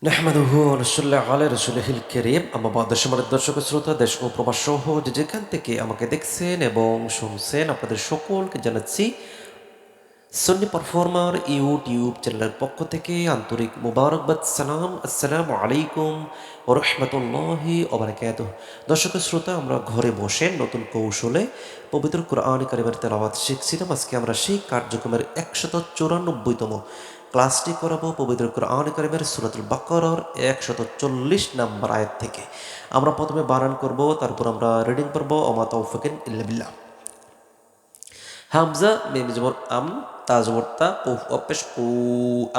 নাহমাদুহু ওয়া নুসাল্লি আলা রাসূলিহিল কারীম আম্মা বা'দ। সম্মানিত দর্শক শ্রোতা, দেশ ও প্রবাস সহ যে যেখান থেকে আমাকে দেখছেন এবং শুনছেন আপনাদের সকলকে জানাচ্ছি সুন্নি পারফর্মার ইউটিউব চ্যানেলের পক্ষ থেকে আন্তরিক মুবারকবাদ সালাম। আসসালামু আলাইকুম ওয়া রাহমাতুল্লাহি ওয়া বারাকাতুহু। দর্শক শ্রোতা, আমরা ঘরে বসে নতুন কৌশলে পবিত্র কোরআন কারিমের তেলাওয়াত শিখছিলাম। আজকে আমরা সেই কার্যক্রমের ১৯৪তম ক্লাসটি করাবো পবিত্র কোরআন কারিমের সূরাতুল বাকারার ১৪০ নাম্বার আয়াত থেকে। আমরা প্রথমে বানান করব, তারপর আমরা রিডিং করব। ওমা তাওফিকুন ইল্লা বিল্লাহ। হামজা মিম জবর আম, তা জবর তা, কুফ অপেশ কু,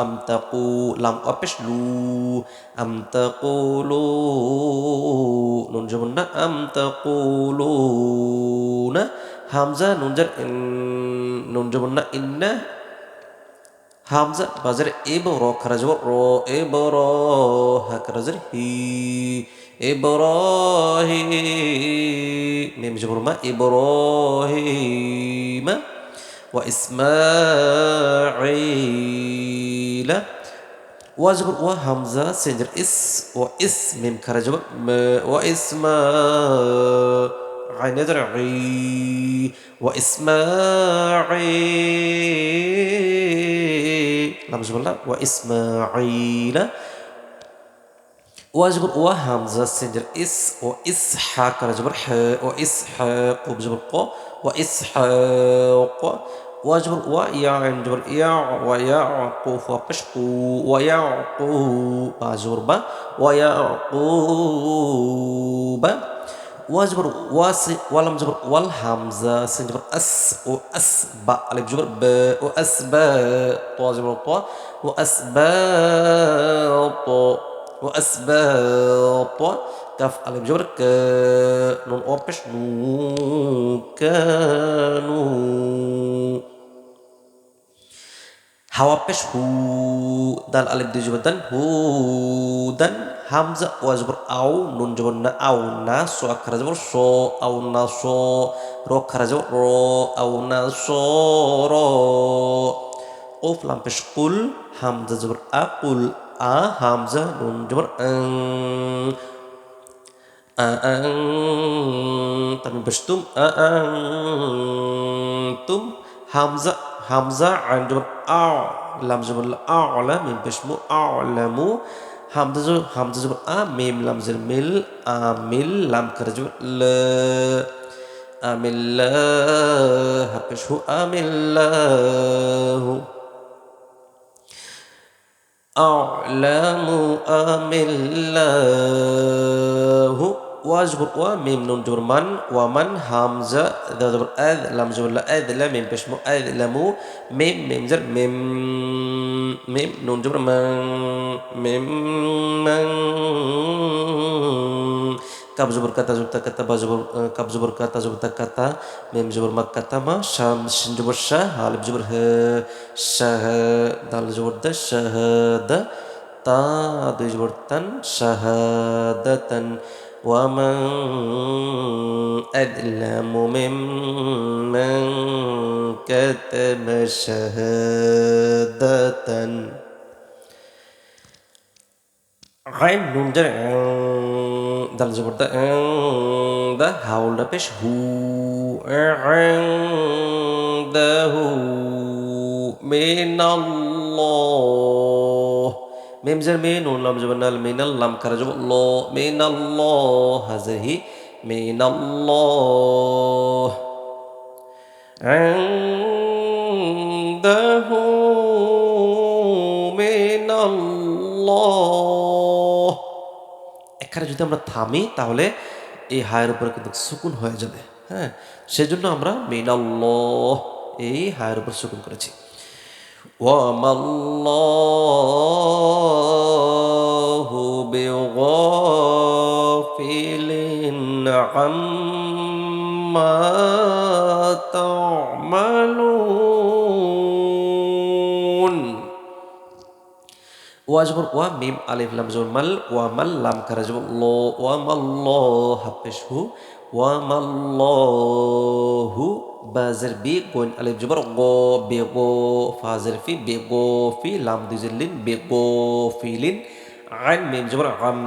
আম তা কু, লাম অপেশ লু, আম তা কুলু, নুন জবর না, আম তা কুলু না। হামজা নুন জার ইন, নুন জবর না ইন্না। হামজা বাজার এব র খারা যাব র, এব র হা খারা যার হি, ইব্রাহি মিম জবর মা, ইব্রাহিমা ওয়া ইসমাঈলা। ওয়া জবর ওয়া, হামজা সিনজার ইস, ওয়া ইস মিম খারা যাব ওয়া ইসমা, আইন যার ই, ওয়া ইসমাঈল লাম জবর লা, ওয়া ইসমাঈলা। ওয়া জবর ওয়া, হামজা সিনজার ইস, ওয়া ইসহাক করা জবর হ, ওয়া ইসহাক কুব জবর ক, ওয়া ইসহাক। ওয়া জবর ওয়া, ইয়া আইন জবর ইয়া, ওয়া ইয়াকুফ ওয়া পেশ কু, ওয়া ইয়াকু, বা জবর বা, ওয়া ইয়াকুবা। ওয়া জবর ওয়া, ওয়া লাম জবর ওয়াল, হামজা সিন জবর আস, ও আস বা, আলিফ জবর ব, ও আসবা, ত জবর ত, ও আসবাত, وأسباط. كاف ألف جبر ك، نون أوبش نو، كانوا. হাওয়া পেশ হু, দাল আলিফ দুই জবর দান, হু দান। হামজা ওয়া জবর আও, নুন জবর না, আও না, সো আখারা জবর সো, আও না সো, র খারা জবর র, আও না সো র। ওফ লাম পেশ কুল, হামজা জবর আ, কুল আ, হামজা নুন জবর আং, তামিম পেশ তুম, তুম। হামজা, হামজা আইন জবর আ, লাম জবর আলা, মিম পেশ মু, আলামু। হামজা জবর আ, মিম লাম জের মিল, আমিল লাম খারা জবর ল, আমিল্লাহ হাফেশ হু, আমিল্লাহু। আ'লামু আমিল্লাহু। ওয়া জবর ওয়া, মিম নুন জবর মান, ওয়া মান, হামজা দা জবর আদ, লাম জবর লা, আদ লা, মিম পেশ মু, আদলামু। মিম মিম জার মিম, মিম নুন জবর মান, মিম মান। কাব জবর কাতা জবর তা, কাতা বা জবর কাব জবর কাতা জবর তা, কাতা মিম জবর মা, কাতামা। শাম শিন জবর শাহ, আলিফ জবর হ, শাহ, দাল জবর দা, শাহাদা, তা দুই জবর তান, শাহাদাতান। ومن أظلم ممن كتم شهادة। غين نون جر دال জবর দা, দা হাউলটা পেশ হু, ইনদাহু মিনাল্লাহ। মিম জের মি, নুন লাম জবর নাল, মিনাল লাম খারা জবর ল, মিনাল্লাহ হাজার হি, মিনাল্লাহ। ইনদাহু মিনাল্লাহ। এখানে যদি আমরা থামি তাহলে এই হায়ের উপরে কিন্তু সুকুন হয়ে যাবে। হ্যাঁ, সেজন্য আমরা মিনাল্লাহ এই হায়ের উপর সুকুন করেছি। ওয়ামাল্লাহু বিগাফিলিন আম্মা তা'মালুন। ওয়া জবর ওয়া, মিম আলিফ লাম জবর মাল, ওয়া মাল লাম খারা জবর ল, ওয়া মাল্লাহ হাফেশ হু, ওয়া মাল্লাহু। বাজের বি, গোইন আলিফ জবর গ, বে গো, ফাজের ফি, বে গো ফি, লাম দুই জের লিন, বে গো ফিলিন। আইন মিম জবর আম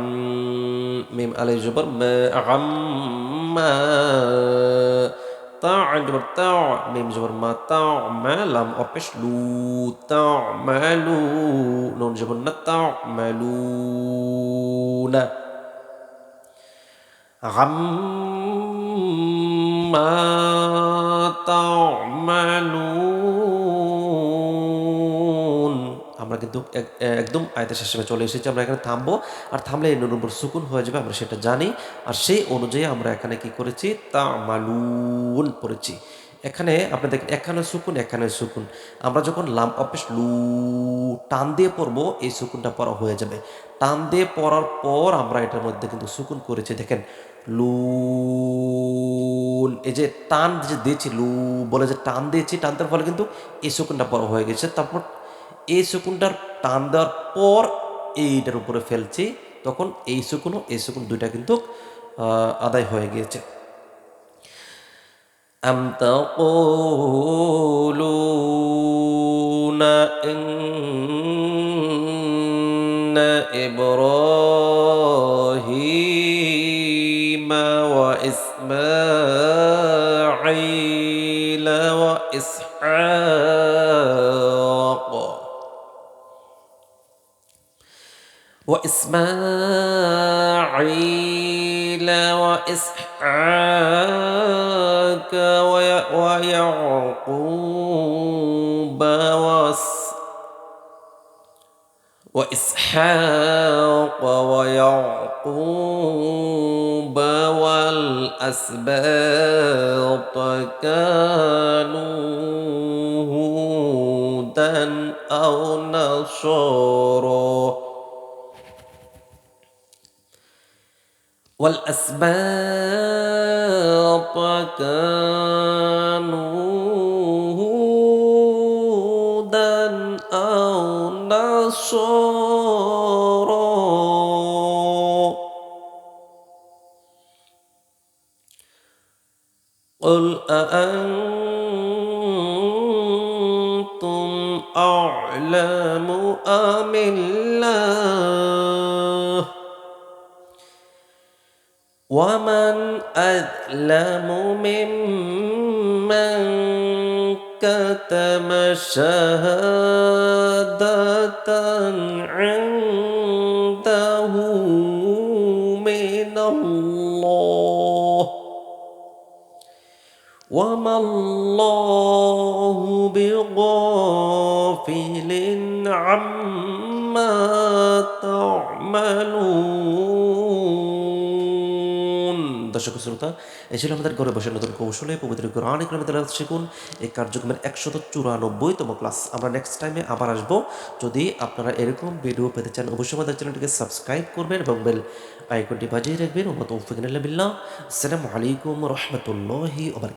মিম আলিফ জবর মা আম্মা তা আইন জবর তা মিম জবর মা তা মা লাম অপেশ লু তা মালু নুন জবর না তা মালু না عما تعملون আমরা কিন্তু একদম আয়াতের শেষে চলে এসেছি আমরা এখানে থামবো আর থামলে এই নুনের উপর সুকুন হয়ে যাবে আমরা সেটা জানি আর সেই অনুযায়ী আমরা এখানে কি করেছি তামালুন পড়েছি এখানে আপনি দেখেন এখানে সুকুন এখানে সুকুন আমরা যখন লাম অপেশ লু টান দিয়ে পড়বো এই সুকুনটা পড়া হয়ে যাবে টান দিয়ে পড়ার পর আমরা এটার মধ্যে কিন্তু সুকুন করেছি দেখেন লুন এই যে টান যে দিয়েছি লু বলে যে টান দিয়েছি টান দেওয়ার ফলে কিন্তু এই সুকুনটা পড়া হয়ে গেছে তারপর এই সুকুনটার টান দেওয়ার পর এইটার উপরে ফেলছি তখন এই সুকুন ও এই সুকুন দুইটা কিন্তু আদায় হয়ে গিয়েছে أم تقولون إن إبراهيم وإسماعيل وإسحاق ويعقوب وإسحاق ويعقوب والأسباط كانوا هودا أو نصارى والأسباط كانوا هودا أو نصارى قل أأنتم أعلم أم الله ومن أظلم ممن كتم شهادة عنده من الله وما الله بغافل عما تعملون দর্শক শ্রোতা এই ছিল আমাদের ঘরে বসে নতুন কৌশলে পবিত্র কোরআন কারিমে তেলাওয়াত শিখুন এই কার্যক্রমের 194তম ক্লাস আমরা নেক্সট টাইমে আবার আসব যদি আপনারা এরকম ভিডিও পেতে চান অবশ্যই আমাদের চ্যানেলটিকে সাবস্ক্রাইব করবেন এবং বেল আইকনটি বাজিয়ে রাখবেন ওয়া তৌফিক বিল্লাহ আসসালামু আলাইকুম ওয়া রাহমাতুল্লাহি ওয়া বারাকাতুহু।